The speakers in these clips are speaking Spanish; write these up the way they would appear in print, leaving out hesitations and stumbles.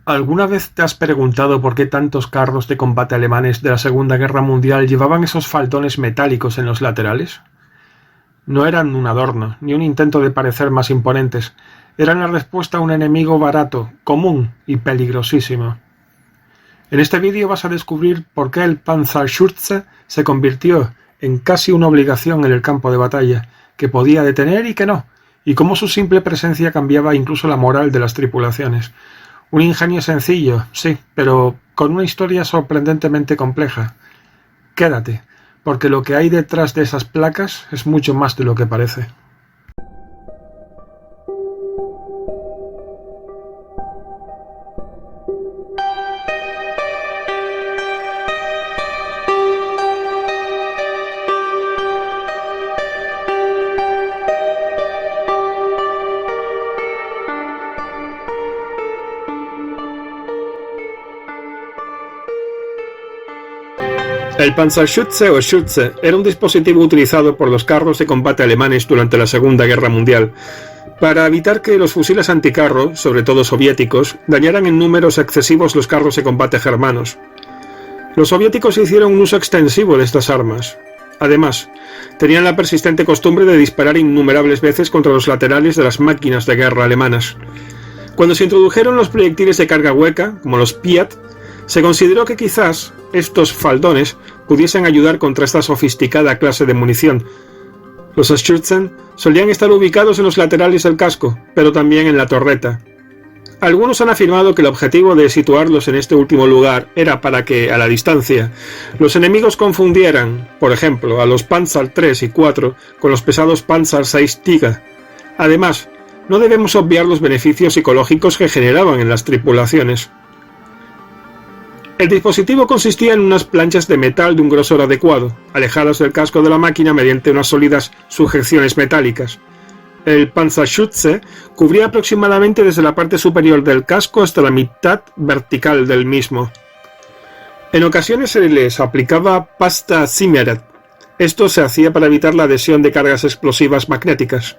¿Alguna vez te has preguntado por qué tantos carros de combate alemanes de la Segunda Guerra Mundial llevaban esos faldones metálicos en los laterales? No eran un adorno, ni un intento de parecer más imponentes. Eran la respuesta a un enemigo barato, común y peligrosísimo. En este vídeo vas a descubrir por qué el Panzerschütze se convirtió en casi una obligación en el campo de batalla, que podía detener y que no, y cómo su simple presencia cambiaba incluso la moral de las tripulaciones. Un ingenio sencillo, sí, pero con una historia sorprendentemente compleja. Quédate, porque lo que hay detrás de esas placas es mucho más de lo que parece. El Panzerschütze o Schütze era un dispositivo utilizado por los carros de combate alemanes durante la Segunda Guerra Mundial, para evitar que los fusiles anticarro, sobre todo soviéticos, dañaran en números excesivos los carros de combate germanos. Los soviéticos hicieron un uso extensivo de estas armas. Además, tenían la persistente costumbre de disparar innumerables veces contra los laterales de las máquinas de guerra alemanas. Cuando se introdujeron los proyectiles de carga hueca, como los Piat, se consideró que quizás estos faldones pudiesen ayudar contra esta sofisticada clase de munición. Los Schützen solían estar ubicados en los laterales del casco, pero también en la torreta. Algunos han afirmado que el objetivo de situarlos en este último lugar era para que, a la distancia, los enemigos confundieran, por ejemplo, a los Panzer III y IV con los pesados Panzer VI Tiger. Además, no debemos obviar los beneficios psicológicos que generaban en las tripulaciones. El dispositivo consistía en unas planchas de metal de un grosor adecuado, alejadas del casco de la máquina mediante unas sólidas sujeciones metálicas. El Panzerschütze cubría aproximadamente desde la parte superior del casco hasta la mitad vertical del mismo. En ocasiones se les aplicaba pasta Siemens. Esto se hacía para evitar la adhesión de cargas explosivas magnéticas.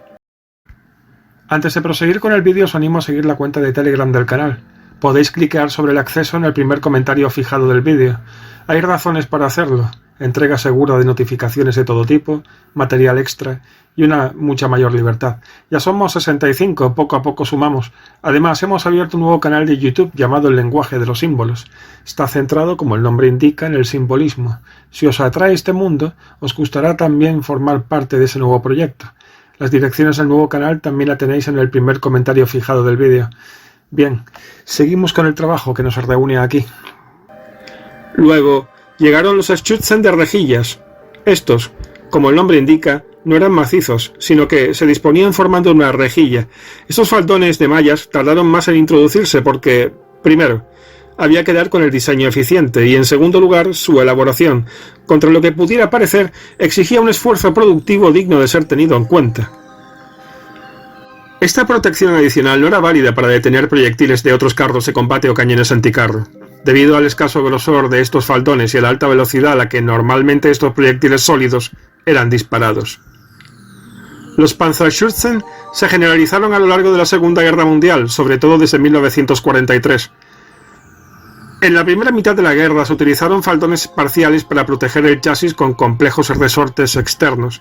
Antes de proseguir con el vídeo os animo a seguir la cuenta de Telegram del canal. Podéis clicar sobre el acceso en el primer comentario fijado del vídeo. Hay razones para hacerlo: entrega segura de notificaciones de todo tipo, material extra y una mucha mayor libertad. Ya somos 65, poco a poco sumamos. Además, hemos abierto un nuevo canal de YouTube llamado El Lenguaje de los Símbolos. Está centrado, como el nombre indica, en el simbolismo. Si os atrae este mundo, os gustará también formar parte de ese nuevo proyecto. Las direcciones del nuevo canal también la tenéis en el primer comentario fijado del vídeo. Bien, seguimos con el trabajo que nos reúne aquí. Luego, llegaron los Schützen de rejillas. Estos, como el nombre indica, no eran macizos, sino que se disponían formando una rejilla. Estos faldones de mallas tardaron más en introducirse porque, primero, había que dar con el diseño eficiente y, en segundo lugar, su elaboración, contra lo que pudiera parecer, exigía un esfuerzo productivo digno de ser tenido en cuenta. Esta protección adicional no era válida para detener proyectiles de otros carros de combate o cañones anticarro. Debido al escaso grosor de estos faldones y a la alta velocidad a la que normalmente estos proyectiles sólidos eran disparados. Los Panzerschützen se generalizaron a lo largo de la Segunda Guerra Mundial, sobre todo desde 1943. En la primera mitad de la guerra se utilizaron faldones parciales para proteger el chasis con complejos resortes externos.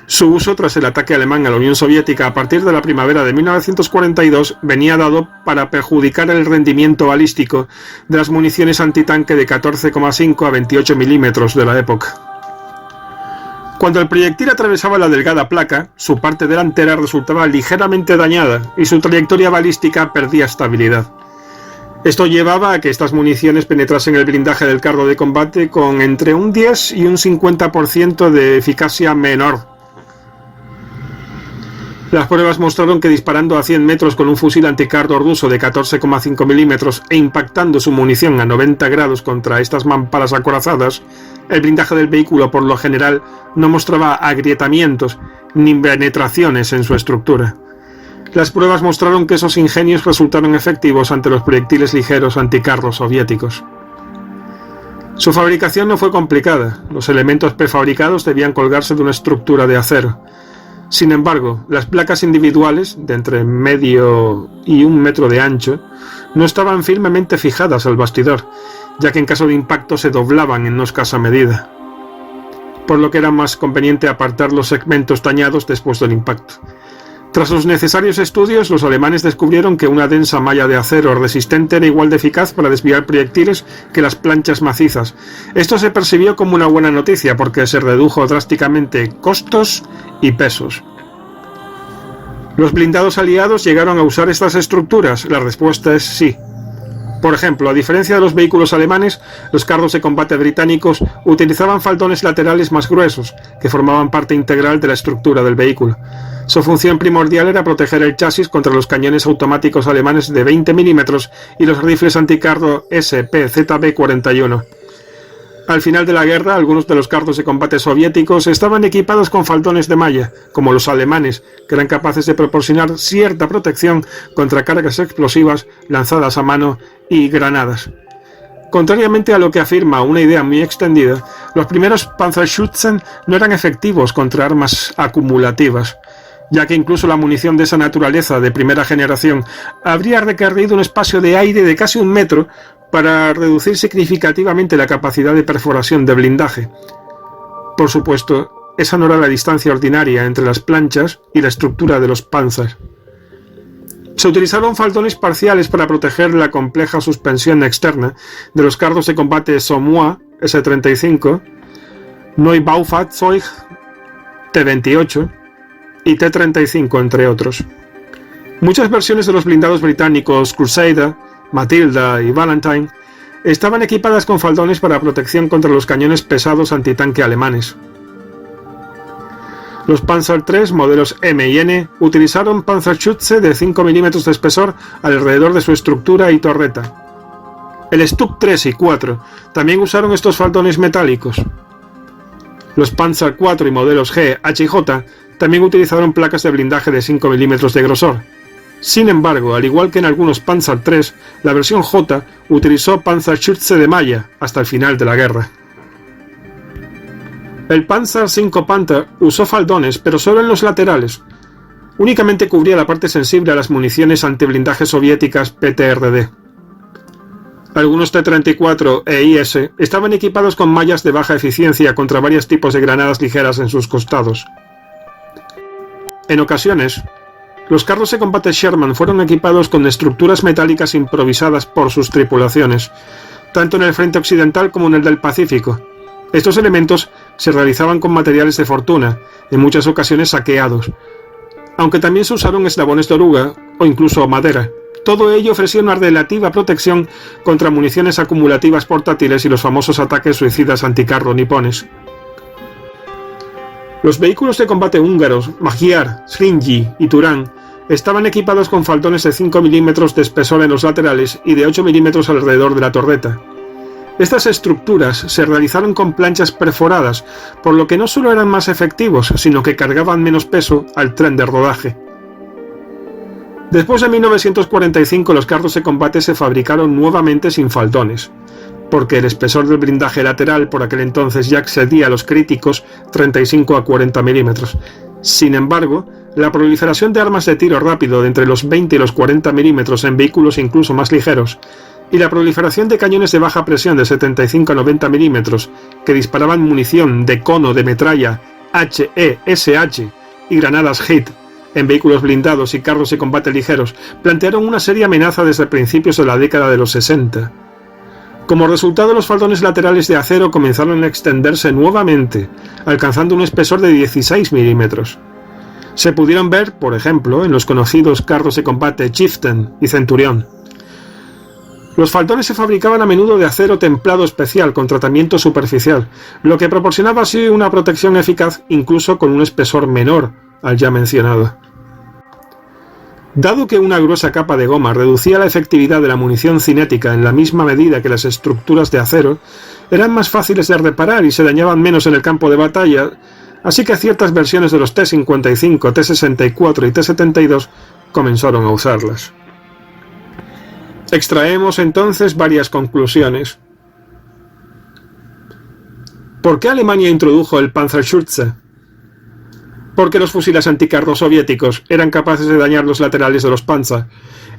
Su uso tras el ataque alemán a la Unión Soviética a partir de la primavera de 1942 venía dado para perjudicar el rendimiento balístico de las municiones antitanque de 14,5 a 28 milímetros de la época. Cuando el proyectil atravesaba la delgada placa, su parte delantera resultaba ligeramente dañada y su trayectoria balística perdía estabilidad. Esto llevaba a que estas municiones penetrasen el blindaje del carro de combate con entre un 10 y un 50% de eficacia menor. Las pruebas mostraron que disparando a 100 metros con un fusil anticarro ruso de 14,5 milímetros e impactando su munición a 90 grados contra estas mamparas acorazadas, el blindaje del vehículo por lo general no mostraba agrietamientos ni penetraciones en su estructura. Las pruebas mostraron que esos ingenios resultaron efectivos ante los proyectiles ligeros anticarro soviéticos. Su fabricación no fue complicada. Los elementos prefabricados debían colgarse de una estructura de acero. Sin embargo, las placas individuales, de entre medio y 1 metro de ancho, no estaban firmemente fijadas al bastidor, ya que en caso de impacto se doblaban en no escasa medida, por lo que era más conveniente apartar los segmentos dañados después del impacto. Tras los necesarios estudios, los alemanes descubrieron que una densa malla de acero resistente era igual de eficaz para desviar proyectiles que las planchas macizas. Esto se percibió como una buena noticia porque se redujo drásticamente costos y pesos. ¿Los blindados aliados llegaron a usar estas estructuras? La respuesta es sí. Por ejemplo, a diferencia de los vehículos alemanes, los carros de combate británicos utilizaban faldones laterales más gruesos, que formaban parte integral de la estructura del vehículo. Su función primordial era proteger el chasis contra los cañones automáticos alemanes de 20 milímetros y los rifles anticarro SPZB-41. Al final de la guerra, algunos de los carros de combate soviéticos estaban equipados con faldones de malla, como los alemanes, que eran capaces de proporcionar cierta protección contra cargas explosivas lanzadas a mano y granadas. Contrariamente a lo que afirma una idea muy extendida, los primeros Panzerschützen no eran efectivos contra armas acumulativas, ya que incluso la munición de esa naturaleza de primera generación habría requerido un espacio de aire de casi 1 metro para reducir significativamente la capacidad de perforación de blindaje. Por supuesto, esa no era la distancia ordinaria entre las planchas y la estructura de los Panzers. Se utilizaron faldones parciales para proteger la compleja suspensión externa de los carros de combate Somois S-35, Neubaufahrzeug T-28 y T-35, entre otros. Muchas versiones de los blindados británicos Crusader, Matilda y Valentine estaban equipadas con faldones para protección contra los cañones pesados antitanque alemanes. Los Panzer III modelos M y N utilizaron Panzerschütze de 5 milímetros de espesor alrededor de su estructura y torreta. El Stuck 3 y 4 también usaron estos faldones metálicos. Los Panzer IV y modelos G, H y J también utilizaron placas de blindaje de 5 milímetros de grosor. Sin embargo, al igual que en algunos Panzer III, la versión J utilizó Panzerschütze de malla hasta el final de la guerra. El Panzer V Panther usó faldones, pero solo en los laterales. Únicamente cubría la parte sensible a las municiones antiblindaje soviéticas PTRD. Algunos T-34 e IS estaban equipados con mallas de baja eficiencia contra varios tipos de granadas ligeras en sus costados. En ocasiones, los carros de combate Sherman fueron equipados con estructuras metálicas improvisadas por sus tripulaciones, tanto en el frente occidental como en el del Pacífico. Estos elementos se realizaban con materiales de fortuna, en muchas ocasiones saqueados, aunque también se usaron eslabones de oruga o incluso madera. Todo ello ofrecía una relativa protección contra municiones acumulativas portátiles y los famosos ataques suicidas anticarro nipones. Los vehículos de combate húngaros, Magyar, Szringy y Turán estaban equipados con faldones de 5 milímetros de espesor en los laterales y de 8 milímetros alrededor de la torreta. Estas estructuras se realizaron con planchas perforadas, por lo que no solo eran más efectivos, sino que cargaban menos peso al tren de rodaje. Después de 1945 los carros de combate se fabricaron nuevamente sin faldones, porque el espesor del blindaje lateral por aquel entonces ya excedía los críticos 35 a 40 milímetros. Sin embargo, la proliferación de armas de tiro rápido de entre los 20 y los 40 milímetros en vehículos incluso más ligeros, y la proliferación de cañones de baja presión de 75 a 90 milímetros que disparaban munición de cono de metralla HE-SH y granadas HIT en vehículos blindados y carros de combate ligeros plantearon una seria amenaza desde principios de la década de los 60. Como resultado, los faldones laterales de acero comenzaron a extenderse nuevamente, alcanzando un espesor de 16 milímetros. Se pudieron ver, por ejemplo, en los conocidos carros de combate Chieftain y Centurión. Los faldones se fabricaban a menudo de acero templado especial con tratamiento superficial, lo que proporcionaba así una protección eficaz incluso con un espesor menor al ya mencionado. Dado que una gruesa capa de goma reducía la efectividad de la munición cinética en la misma medida que las estructuras de acero, eran más fáciles de reparar y se dañaban menos en el campo de batalla, así que ciertas versiones de los T-55, T-64 y T-72 comenzaron a usarlas. Extraemos entonces varias conclusiones. ¿Por qué Alemania introdujo el Panzerschütze? porque los fusiles anticarro soviéticos eran capaces de dañar los laterales de los Panzer.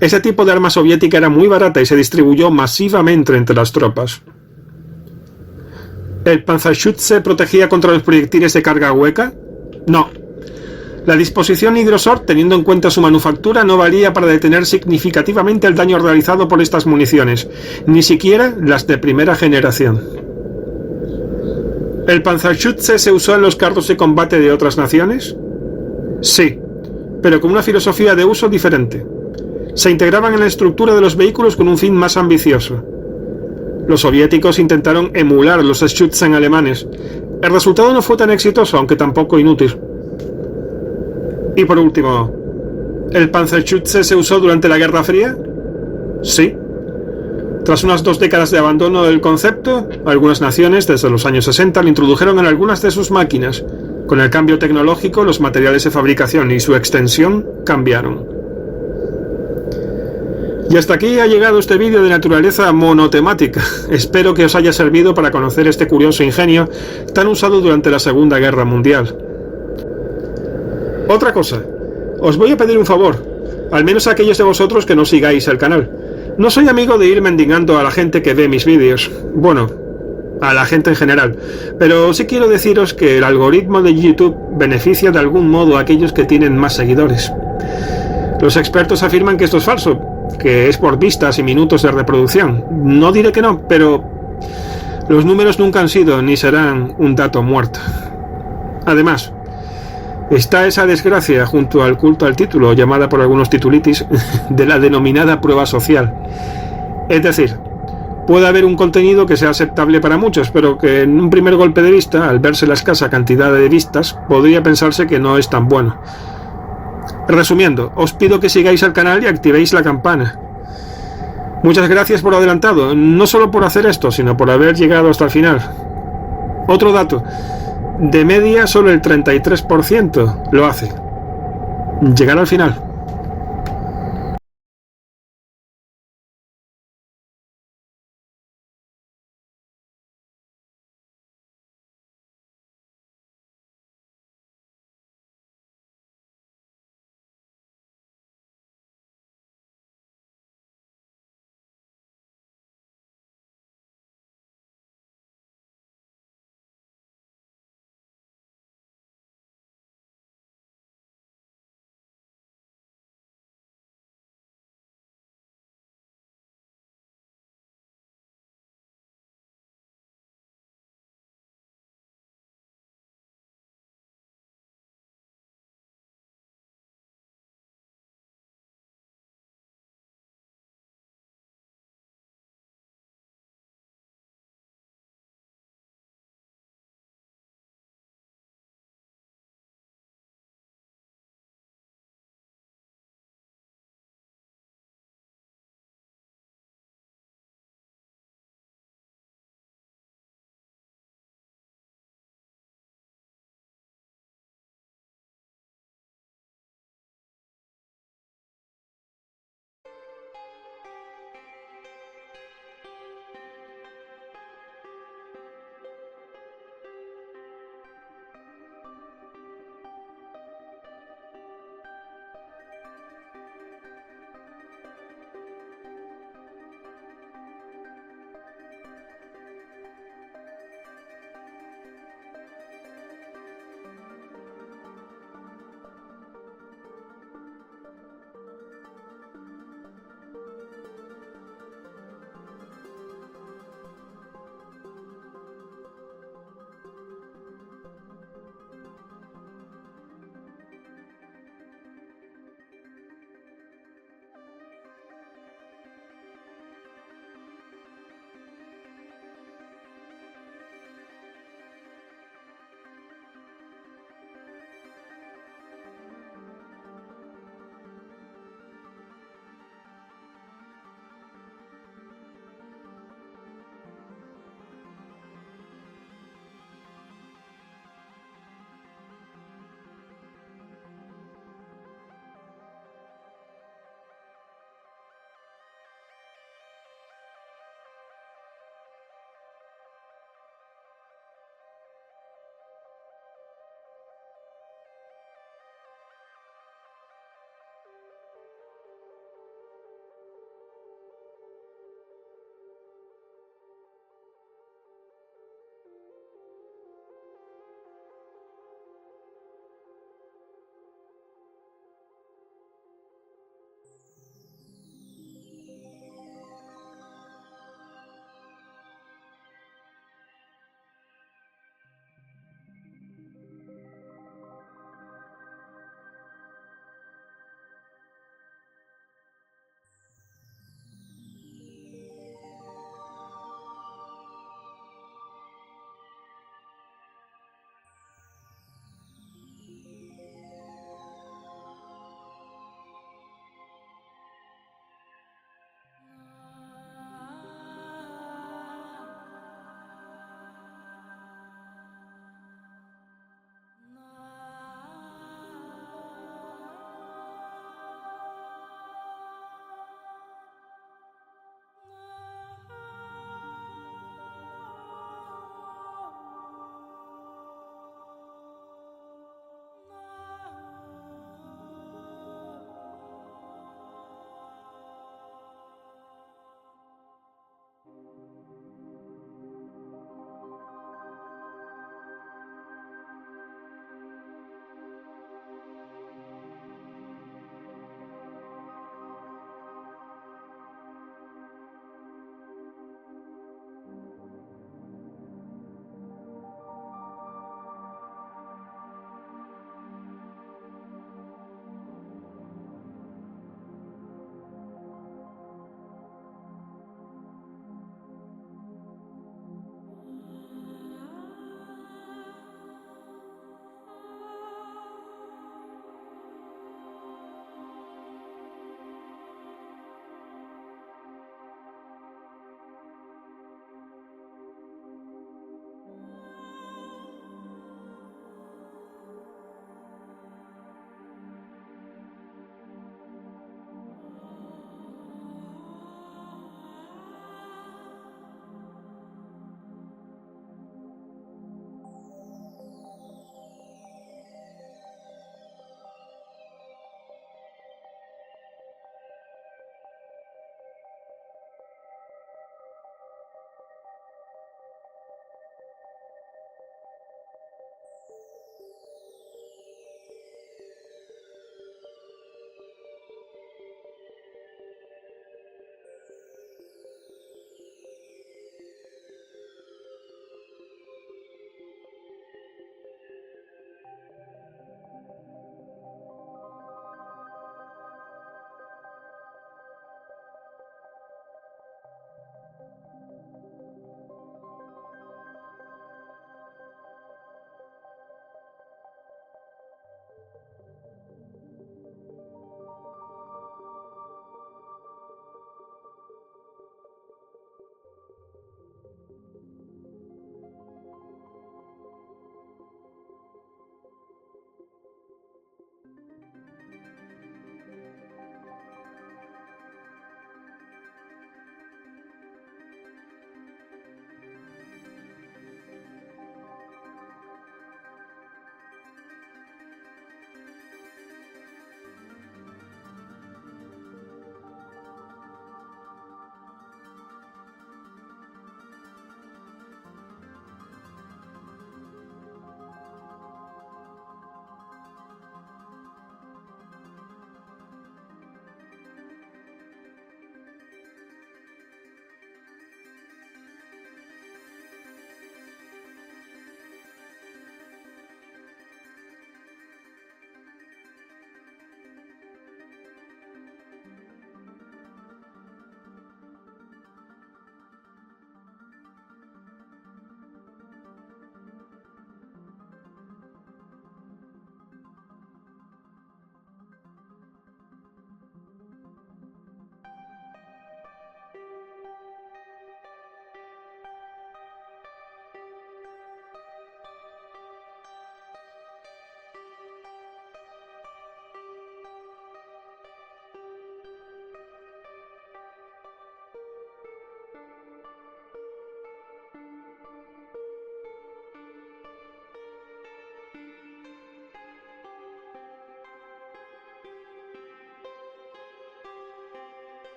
Ese tipo de arma soviética era muy barata y se distribuyó masivamente entre las tropas. ¿El Panzerschütze protegía contra los proyectiles de carga hueca? No. La disposición hidrosort, teniendo en cuenta su manufactura, no valía para detener significativamente el daño realizado por estas municiones, ni siquiera las de primera generación. ¿El Panzerschütze se usó en los carros de combate de otras naciones? Sí, pero con una filosofía de uso diferente. Se integraban en la estructura de los vehículos con un fin más ambicioso. Los soviéticos intentaron emular los Schützen alemanes. El resultado no fue tan exitoso, aunque tampoco inútil. Y por último, ¿el Panzerschütze se usó durante la Guerra Fría? Sí. Tras unas 2 décadas de abandono del concepto, algunas naciones, desde los años 60, lo introdujeron en algunas de sus máquinas. Con el cambio tecnológico, los materiales de fabricación y su extensión cambiaron. Y hasta aquí ha llegado este vídeo de naturaleza monotemática. Espero que os haya servido para conocer este curioso ingenio tan usado durante la Segunda Guerra Mundial. Otra cosa, os voy a pedir un favor, al menos a aquellos de vosotros que no sigáis el canal. No soy amigo de ir mendigando a la gente que ve mis vídeos, bueno, a la gente en general, pero sí quiero deciros que el algoritmo de YouTube beneficia de algún modo a aquellos que tienen más seguidores. Los expertos afirman que esto es falso, que es por vistas y minutos de reproducción. No diré que no, pero los números nunca han sido ni serán un dato muerto. Además, está esa desgracia junto al culto al título, llamada por algunos titulitis, de la denominada prueba social. Es decir, puede haber un contenido que sea aceptable para muchos, pero que en un primer golpe de vista, al verse la escasa cantidad de vistas, podría pensarse que no es tan bueno. Resumiendo, os pido que sigáis al canal y activéis la campana. Muchas gracias por adelantado, no solo por hacer esto, sino por haber llegado hasta el final. Otro dato. De media solo el 33% lo hace. Llegar al final.